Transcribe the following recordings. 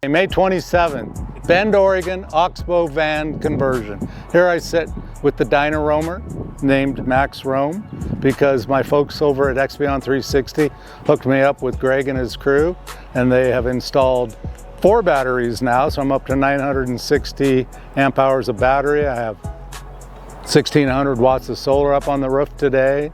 May 27th, Bend, Oregon, Oxbow van conversion. Here I sit with the dyno roamer named Max Roam because my folks over at Expion360 hooked me up with Greg and his crew, and they have installed 4 batteries now, so I'm up to 960 amp hours of battery. I have 1600 watts of solar up on the roof today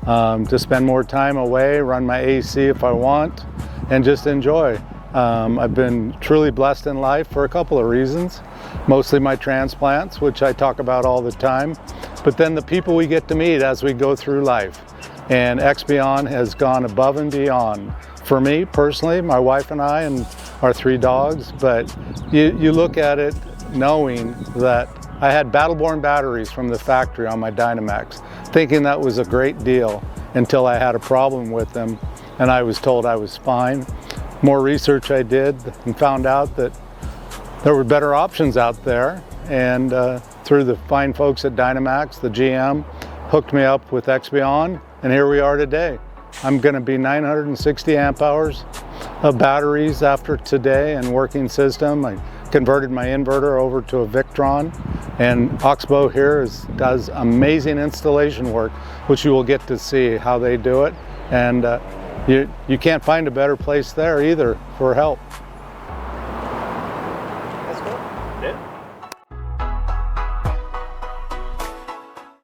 to spend more time away, run my AC if I want, and just enjoy. I've been truly blessed in life for a couple of reasons. Mostly my transplants, which I talk about all the time, but then the people we get to meet as we go through life. And Expion has gone above and beyond. For me personally, my wife and I and our 3 dogs, but you look at it knowing that I had Battleborn batteries from the factory on my Dynamax, thinking that was a great deal until I had a problem with them and I was told I was fine. More research I did and found out that there were better options out there, and through the fine folks at Dynamax, the GM hooked me up with Expion, and here we are today. I'm going to be 960 amp hours of batteries after today and working system. I converted my inverter over to a Victron, and Oxbow here does amazing installation work, which you will get to see how they do it. And you can't find a better place there either for help.